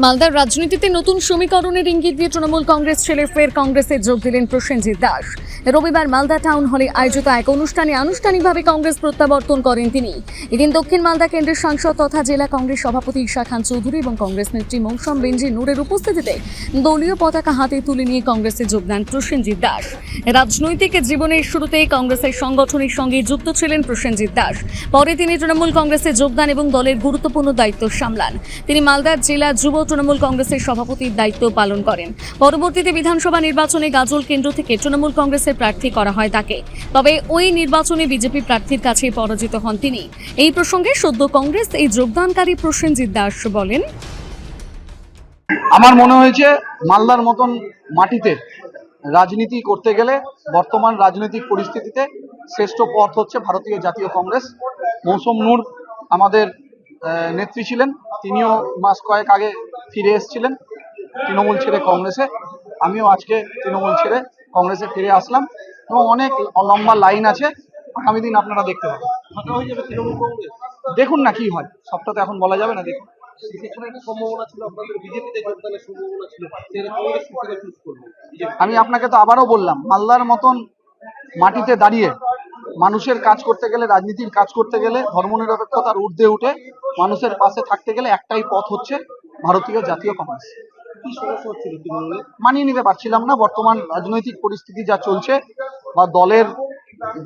মালদার রাজনীতিতে নতুন সমীকরণের ইঙ্গিত দিয়ে তৃণমূল কংগ্রেস ছেড়ে ফের কংগ্রেসে যোগ দিলেন প্রসেনজিৎ দাস। রবিবার মালদা টাউন হলে আয়োজিত এক অনুষ্ঠানে আনুষ্ঠানিকভাবে কংগ্রেস প্রত্যাবর্তন করেন তিনি। এদিন দক্ষিণ মালদা কেন্দ্রের সাংসদ তথা জেলা কংগ্রেস সভাপতি ঈশা খান চৌধুরী এবং কংগ্রেস নেত্রী মৌসম বেনজির নূরের উপস্থিতিতে দলীয় পতাকা হাতে তুলে নিয়ে কংগ্রেসে যোগ দেন প্রসেনজিৎ দাস। রাজনৈতিক জীবনের শুরুতেই কংগ্রেসের সংগঠনের সঙ্গে যুক্ত ছিলেন প্রসেনজিৎ দাস। পরে তিনি তৃণমূল কংগ্রেসে যোগদান এবং দলের গুরুত্বপূর্ণ দায়িত্ব সামলান। তিনি মালদার জেলা যুব তৃণমূল কংগ্রেসের সভাপতির দায়িত্ব পালন করেন। পরবর্তীতে বিধানসভা নির্বাচনে গাজল কেন্দ্র থেকে তৃণমূল কংগ্রেসের প্রার্থী করা হয় তাকে। তবে ওই নির্বাচনে বিজেপি প্রার্থীর কাছে পরাজিত হন তিনি। এই প্রসঙ্গে সদ্য কংগ্রেস এই যোগদানকারী প্রসেনজিৎ দাস বলেন, আমার মনে হয়েছে মালদার মতন মাটিতে রাজনীতি করতে গেলে বর্তমান রাজনৈতিক পরিস্থিতিতে শ্রেষ্ঠ পথ হচ্ছে ভারতীয় জাতীয় কংগ্রেস। মৌসম নূর আমাদের নেত্রী ছিলেন, তিনিও মাস কয়েক আগে ফিরে এসেছিলেন তৃণমূল ছেড়ে কংগ্রেসে। আমিও আজকে তৃণমূল ছেড়ে কংগ্রেসে ফিরে আসলাম এবং অনেক লম্বা লাইন আছে, আগামী দিন আপনারা দেখতে পাবেন। দেখুন না কি হয়, সবটা তো এখন বলা যাবে না। দেখুন, আমি আপনাকে তো আবারও বললাম, মালদার মতন মাটিতে দাঁড়িয়ে মানুষের কাজ করতে গেলে, রাজনীতির কাজ করতে গেলে, ধর্মনিরপেক্ষতার ঊর্ধ্বে উঠে মানুষের পাশে থাকতে গেলে একটাই পথ হচ্ছে ভারতীয় জাতীয় কংগ্রেস। মানিয়ে নিতে পারছিলাম না বর্তমান রাজনৈতিক পরিস্থিতি যা চলছে বা দলের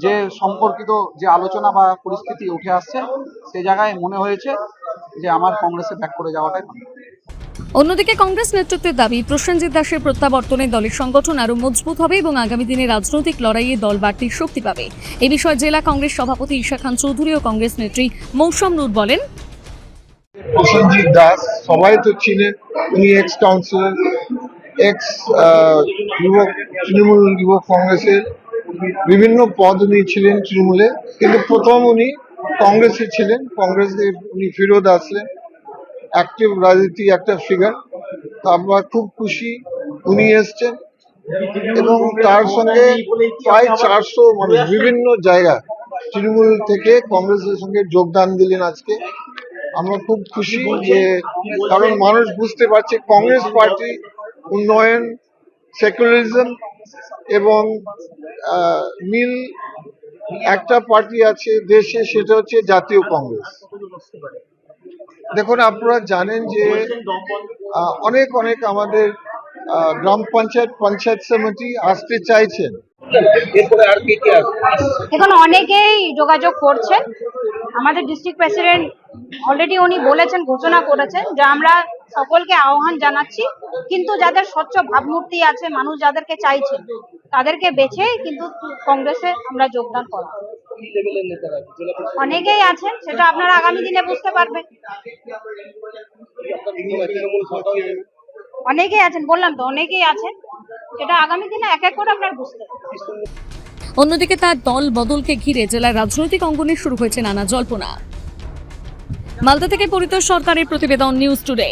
যে সম্পর্কিত যে আলোচনা বা পরিস্থিতি উঠে আসছে, সে জায়গায় মনে হয়েছে যে আমার কংগ্রেসে ব্যাক করে যাওয়াটাই ভালো। অন্যদিকে কংগ্রেস নেতৃত্বের দাবি, প্রসেনজিৎ দাসের প্রত্যাবর্তনে দলের সংগঠন আরও মজবুত হবে এবং আগামী দিনে রাজনৈতিক লড়াইয়ে দল বাড়তি শক্তি পাবে। এ বিষয়ে জেলা কংগ্রেস সভাপতি ঈশা খান চৌধুরী ও কংগ্রেস নেত্রী মৌসম নূর বলেন, প্রসেনজিৎ দাস সবাই তো চিনেন, উনি এক্স কাউন্সিলর, এক্স তৃণমূল যুব কংগ্রেসের বিভিন্ন পদ উনি ছিলেন তৃণমূলে, কিন্তু প্রথম উনি কংগ্রেসে ছিলেন। কংগ্রেসে উনি ফেরত আসলেন, অ্যাক্টিভ রাজনীতি একটা ফিগার। তো আমরা খুব খুশি উনি এসছেন এবং তার সঙ্গে প্রায় 400 মানুষ বিভিন্ন জায়গা তৃণমূল থেকে কংগ্রেসের সঙ্গে যোগদান দিলেন আজকে। আমরা খুব খুশি যে, কারণ মানুষ বুঝতে পারছে কংগ্রেস পার্টি উন্নয়ন, সেকুলারিজম এবং মিল একটা পার্টি আছে দেশে, সেটা হচ্ছে জাতীয় কংগ্রেস। দেখুন, আপনারা জানেন যে অনেক অনেক আমাদের গ্রাম পঞ্চায়েত সমিতি আসতে চাইছেন। এখন অনেকেই যোগাযোগ করছেন। আমাদের ডিস্ট্রিক্ট প্রেসিডেন্ট অলরেডি উনি বলেছেন, ঘোষণা করেছেন যে আমরা সকলকে আহ্বান জানাচ্ছি, কিন্তু যাদের স্বচ্ছ ভাবমূর্তি আছে, মানুষ যাদেরকে চাইছেন তাদেরকে বেছে কিন্তু কংগ্রেসে আমরা যোগদান করব। অনেকেই আছেন, সেটা আপনারা আগামী দিনে বুঝতে পারবেন। অনেকেই আছেন, বললাম তো অনেকেই আছেন, সেটা আগামী দিনে এক এক করে আপনারা বুঝতে পারবেন। অন্যদিকে তার দল বদলকে ঘিরে জেলার রাজনৈতিক অঙ্গনে শুরু হয়েছে নানা জল্পনা। মালদা থেকে পরিতোষ সরকারের প্রতিবেদন, নিউজ টুডে।